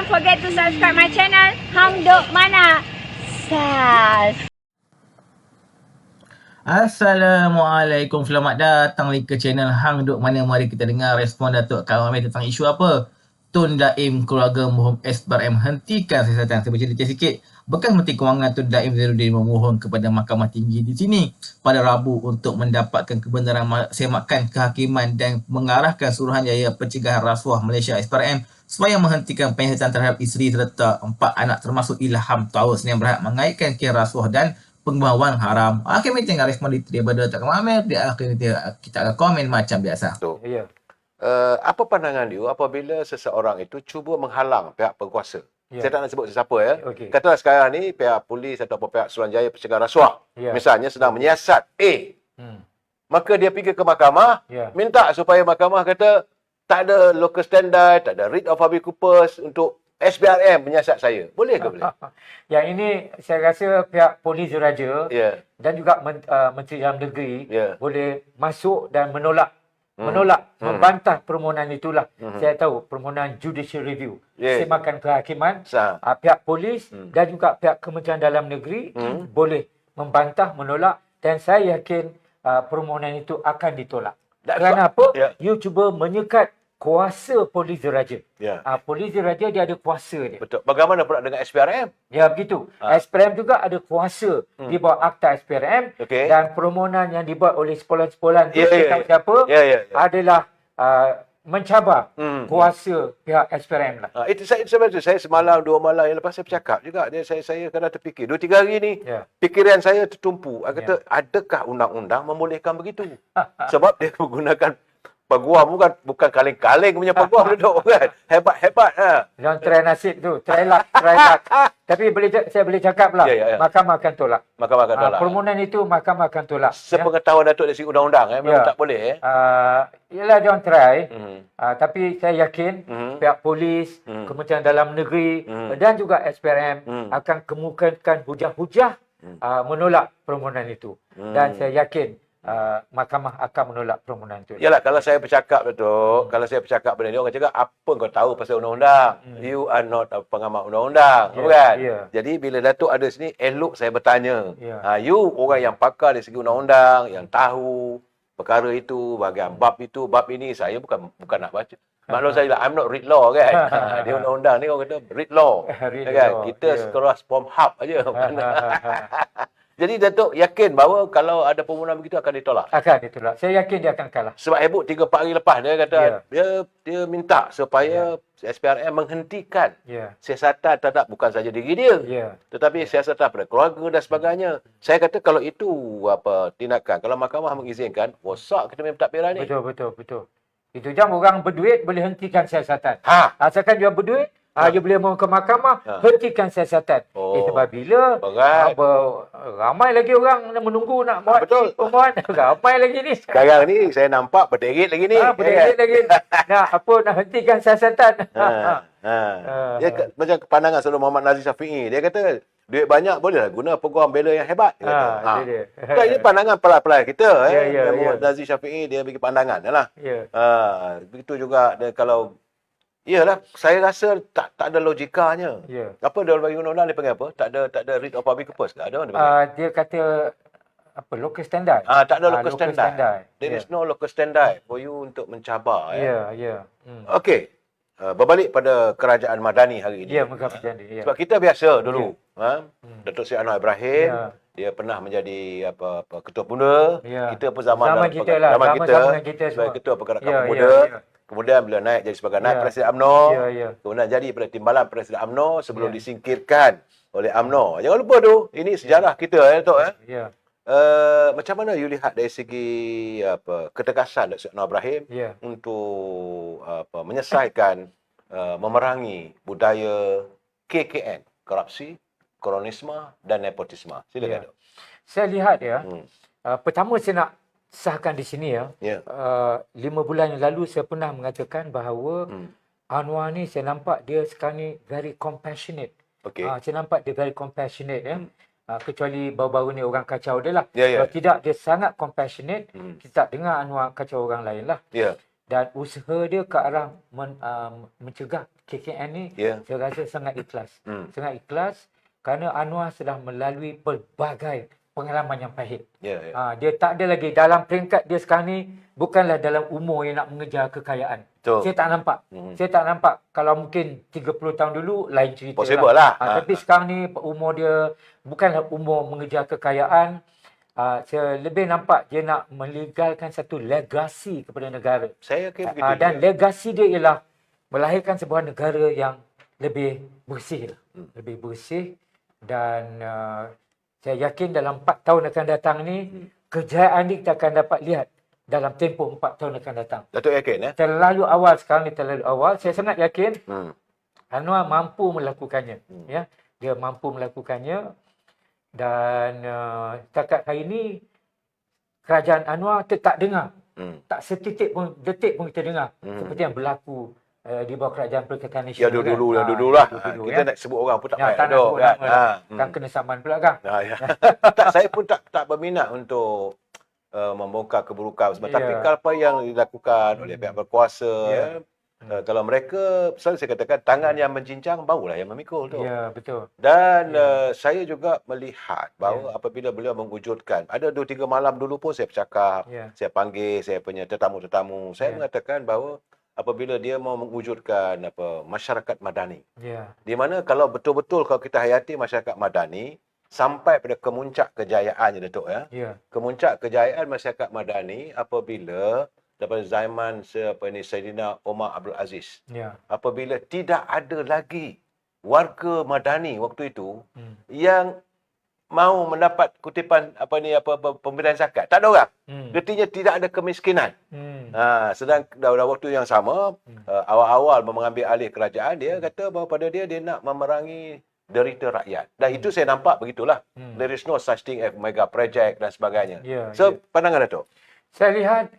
forget to subscribe my channel Hang Duk Mana. Sas. Assalamualaikum, selamat datang lagi ke channel Hang Duk Mana. Mari kita dengar respon Datuk Kawan Amir tentang isu apa. Tun Daim keluarga mohon SPRM hentikan siasatan. Saya baca detail sikit. Bekas Menteri Kewangan Tun Daim Zainuddin memohon kepada Mahkamah Tinggi di sini pada Rabu untuk mendapatkan kebenaran semakan kehakiman dan mengarahkan Suruhanjaya Pencegahan Rasuah Malaysia SPRM supaya menghentikan penyiasatan terhadap isteri serta 4 anak termasuk Ilham Taus yang berhak mengaitkan kes rasuah dan pengembang haram. Akhir kita tengok respon daripada Datuk Kawan Amir. Di akhir kita akan komen macam biasa. Ya. Apa pandangan dia apabila seseorang itu cuba menghalang pihak berkuasa? Ya. Saya tak nak sebut sesiapa ya. Okay. Katalah sekarang ni pihak polis atau pihak Suruhanjaya Pencegahan Rasuah misalnya sedang menyiasat A. Maka dia pergi ke mahkamah, minta supaya mahkamah kata tak ada local standard, tak ada writ of habeas corpus untuk SPRM menyiasat saya. Boleh ke boleh? Yang ini saya rasa pihak Polis Diraja dan juga Menteri Dalam Negeri boleh masuk dan menolak, membantah permohonan itulah. Saya tahu permohonan judicial review, semakan kehakiman, pihak polis dan juga pihak Kementerian Dalam Negeri boleh membantah, menolak, dan saya yakin permohonan itu akan ditolak. Kerana apa? You cuba menyekat kuasa Polis Diraja. Polis Diraja dia ada kuasa dia. Betul. Bagaimana pula dengan SPRM? Ya, begitu. SPRM juga ada kuasa di bawah Akta SPRM dan permohonan yang dibuat oleh sepolan-sepolan saya tahu siapa adalah mencabar kuasa pihak SPRM lah. Itu saya semalam 2 malam yang lepas saya bercakap juga. Saya kadang terfikir 2-3 hari ni fikiran saya tertumpu. Saya kata adakah undang-undang membolehkan begitu? Sebab dia menggunakan peguam, bukan kaleng-kaleng punya peguam duduk kan. Hebat-hebat. Jangan try nasib tu. Try luck. Tapi saya boleh cakap lah. Mahkamah akan tolak. Mahkamah akan tolak. Permohonan itu mahkamah akan tolak. Sepengetahuan Datuk dari segi undang-undang memang tak boleh. Ialah jangan try. Tapi saya yakin pihak polis, Kementerian Dalam Negeri dan juga SPRM akan kemukakan hujah-hujah menolak permohonan itu. Dan saya yakin mahkamah akan menolak permohonan itu. Yalah, kalau saya bercakap Datuk, kalau saya bercakap benda ni orang cakap apa kau tahu pasal undang-undang? You are not a pengamat undang-undang, kan? Jadi bila Datuk ada sini elok saya bertanya. You orang yang pakar dari segi undang-undang, yang tahu perkara itu, bahagian bab itu, bab ini, saya bukan nak baca. Maklum saya lah, I'm not read law kan. Dia undang-undang ni orang kata read law. Kan? Kita sekeras form hub aja. Jadi Datuk yakin bahawa kalau ada permohonan begitu akan ditolak? Akan ditolak. Saya yakin dia akan kalah. Sebab Hebut 3-4 hari lepas dia kata dia minta supaya SPRM menghentikan siasatan terhadap bukan saja diri dia, tetapi siasatan pada keluarga dan sebagainya. Saya kata kalau itu tindakan, kalau mahkamah mengizinkan, rosak kita punya pentadbiran ni. Betul. Itu jam orang berduit boleh hentikan siasatan. Asalkan dia berduit, dia boleh mohon ke mahkamah, hentikan siasatan. Sebab bila ramai lagi orang menunggu nak buat permohonan. Ramai lagi ni. Sekarang ni saya nampak berderet lagi ni. Berderet lagi. Nak hentikan siasatan. Dia macam pandangan Saudara Muhammad Nazir Syafi'i. Dia kata duit banyak bolehlah guna peguam bela yang hebat. Ini pandangan pelai-pelai kita. Muhammad Nazir Syafi'i dia bagi pandangan lah. Begitu juga kalau iyalah, saya rasa tak ada logikanya. Apa dia bagi undang-undang dia panggil apa? Tak ada writ of habeas corpus ke? Ada dia kata apa, local standard. Tak ada local standard. There is no local standard for you untuk mencabar. Okey. Berbalik pada kerajaan Madani hari ini. Sebab kita biasa dulu, Datuk Seri Anwar Ibrahim, dia pernah menjadi ketua pemuda. Kita pun zaman kita sebagai ketua pergerakan pemuda. Kemudian bila naik jadi sebagai naib Presiden UMNO, kemudian jadi pada timbalan Presiden UMNO sebelum disingkirkan oleh UMNO. Jangan lupa tu, ini sejarah kita Datuk. Macam mana you lihat dari segi ketegasan Datuk Seri Anwar Ibrahim untuk menyelesaikan, memerangi budaya KKN, korupsi, kronisme dan nepotisme. Silakan Datuk. Saya lihat pertama saya nak sahkan di sini 5 bulan yang lalu saya pernah mengatakan bahawa Anwar ni saya nampak dia sekarang ni very compassionate. Saya nampak dia very compassionate kecuali baru-baru ni orang kacau dia lah. Kalau tidak dia sangat compassionate. Kita tak dengar Anwar kacau orang lain lah. Dan usaha dia ke arah mencegah KKN ni, saya rasa sangat ikhlas. Sangat ikhlas kerana Anwar sudah melalui pelbagai pengalaman yang pahit. Dia tak ada lagi dalam peringkat dia sekarang ni, bukanlah dalam umur yang nak mengejar kekayaan. Saya tak nampak. Saya tak nampak. Kalau mungkin 30 tahun dulu lain cerita. Possible lah. Tapi sekarang ni umur dia bukanlah umur mengejar kekayaan. Saya lebih nampak dia nak melegalkan satu legasi kepada negara. Saya kira begitu. Dan legasi dia ialah melahirkan sebuah negara yang lebih bersih. Lebih bersih dan saya yakin dalam 4 tahun akan datang ni, kejayaan ni kita akan dapat lihat dalam tempoh 4 tahun akan datang. Datuk yakin? Terlalu awal sekarang ni, terlalu awal. Saya sangat yakin Anwar mampu melakukannya. Ya, dia mampu melakukannya dan setakat hari ini kerajaan Anwar tak dengar. Tak setitik pun, detik pun kita dengar. Seperti yang berlaku di bawah kerajaan Perikatan Nasional. Ya dulu lah. Kita nak sebut orang pun tak payah. Tak nak sebut nama. Kan kena saman pula kan. Saya pun tak berminat untuk membongkar keburukan semua. Tapi apa yang dilakukan oleh pihak berkuasa, kalau mereka, selalu saya katakan, tangan yang mencincang, baulah yang memikul tu. Ya, betul. Dan saya juga melihat bahawa apabila beliau mewujudkan, ada 2-3 malam dulu pun saya bercakap, saya panggil saya punya tetamu-tetamu, saya mengatakan bahawa apabila dia mau mewujudkan masyarakat madani. Di mana kalau betul-betul kalau kita hayati masyarakat madani sampai pada kemuncak kejayaannya, Datuk ya. Kemuncak kejayaan masyarakat madani apabila daripada zaman Saidina Omar Abdul Aziz. Apabila tidak ada lagi warga madani waktu itu yang mau mendapat kutipan pemberian zakat. Tak ada orang. Artinya tidak ada kemiskinan. Sedang pada waktu yang sama, awal-awal mengambil alih kerajaan, dia kata bahawa pada dia nak memerangi derita rakyat. Dan itu saya nampak begitulah. There is no such thing as mega project dan sebagainya. So, pandangan Datuk? Saya lihat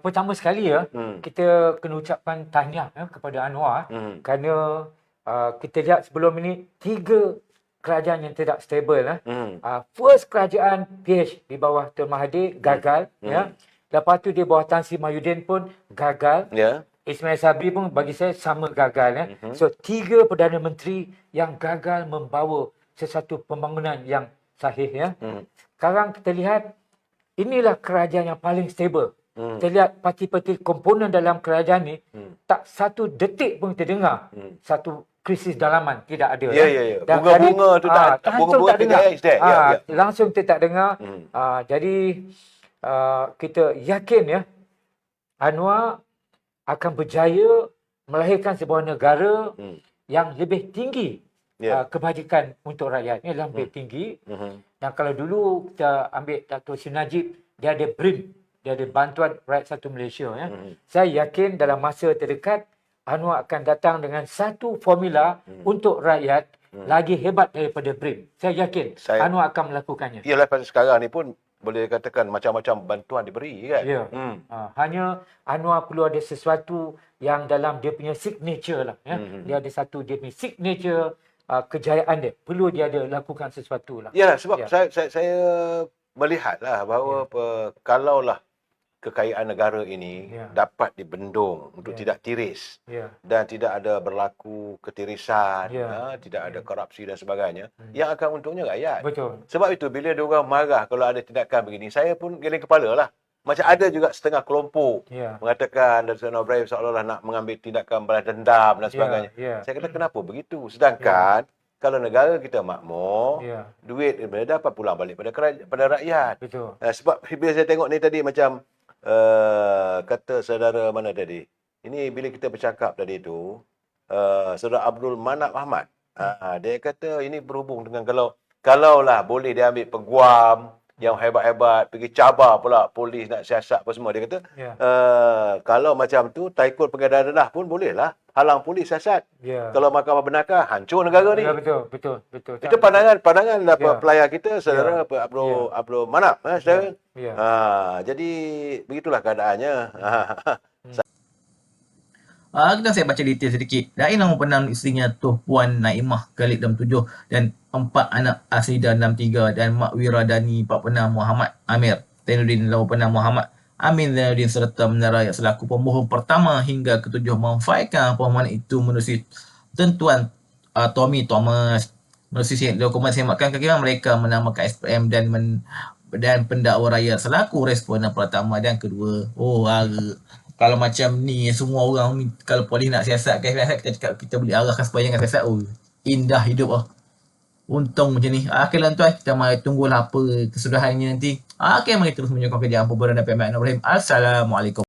pertama sekali kita kena ucapkan tahniah kepada Anwar kerana kita lihat sebelum ini 3 kerajaan yang tidak stabil. First kerajaan PH di bawah Tun Mahathir gagal. Lepas tu di bawah Tan Sri Mahyudin pun gagal. Ismail Sabri pun bagi saya sama gagal. So 3 Perdana Menteri yang gagal membawa sesuatu pembangunan yang sahih. Sekarang kita lihat inilah kerajaan yang paling stabil. Kita lihat parti-parti komponen dalam kerajaan ni tak satu detik pun kita dengar satu krisis dalaman, tidak ada. Bunga-bunga tu bunga-bunga tidak langsung kita tak dengar. Jadi kita yakin Anwar akan berjaya melahirkan sebuah negara yang lebih tinggi kebajikan untuk rakyat. Ini lebih tinggi. Dan kalau dulu kita ambil Dato' Sri Najib, dia ada BRIM, dia ada Bantuan Rakyat Satu Malaysia. Saya yakin dalam masa terdekat Anwar akan datang dengan satu formula untuk rakyat lagi hebat daripada BRIM. Saya yakin Anwar akan melakukannya. Ialah pada sekarang ni pun boleh katakan macam-macam bantuan diberi kan. Hanya Anwar perlu ada sesuatu yang dalam dia punya signature lah. Dia ada satu dia punya signature kejayaan dia. Perlu dia ada lakukan sesuatu lah. Ya, sebab saya melihatlah bahawa kalaulah kekayaan negara ini dapat dibendung untuk tidak tiris dan tidak ada berlaku ketirisan, tidak ada korupsi dan sebagainya, yang akan untungnya rakyat. Betul. Sebab itu bila dia orang marah kalau ada tindakan begini, saya pun geleng kepala lah. Macam ada juga setengah kelompok mengatakan Datuk Seri Ibrahim seolah-olah nak mengambil tindakan balas dendam dan sebagainya. Saya kata kenapa begitu? Sedangkan kalau negara kita makmur, duit dapat pulang balik pada rakyat. Betul. Sebab bila saya tengok ni tadi macam kata saudara mana tadi? Ini bila kita bercakap tadi tu, saudara Abdul Manap Ahmad. Dia kata ini berhubung dengan kalaulah boleh dia ambil peguam yang hebat-hebat, pergi cabar pula polis nak siasat apa semua. Dia kata kalau macam tu Taikul Pengadaan Rendah pun bolehlah halang polis siasat. Kalau Mahkamah Benarkah hancur negara ni. Betul. Itu pandangan pelayar kita saudara Abdul Manap, saudara. Jadi begitulah keadaannya. Kita saya baca detail sedikit. Dain nama penam isterinya Tuh Puan Naimah Khalid 67 dan 4 anak Asida 63 dan Mak Wiradani Pak Penam Muhammad Amir Zainuddin nama penam Muhammad Amin Zainuddin serta menara selaku pemohon pertama hingga ketujuh memanfaatkan permohonan itu menerusi Tuan Tommy Thomas menerusi dokumen semakkan kehakiman mereka menamakan SPM dan pendakwa rakyat selaku responden pertama dan kedua. Kalau macam ni semua orang ni, kalau polis nak siasatkan kita cakap kita boleh arahkan supaya jangan siasat. Indah hidup untung macam ni. Okay lah tuan, kita mari tunggulah apa kesudahannya nanti. Okay, mari terus menyokong kerja apa berada Pemain Ibrahim. Assalamualaikum.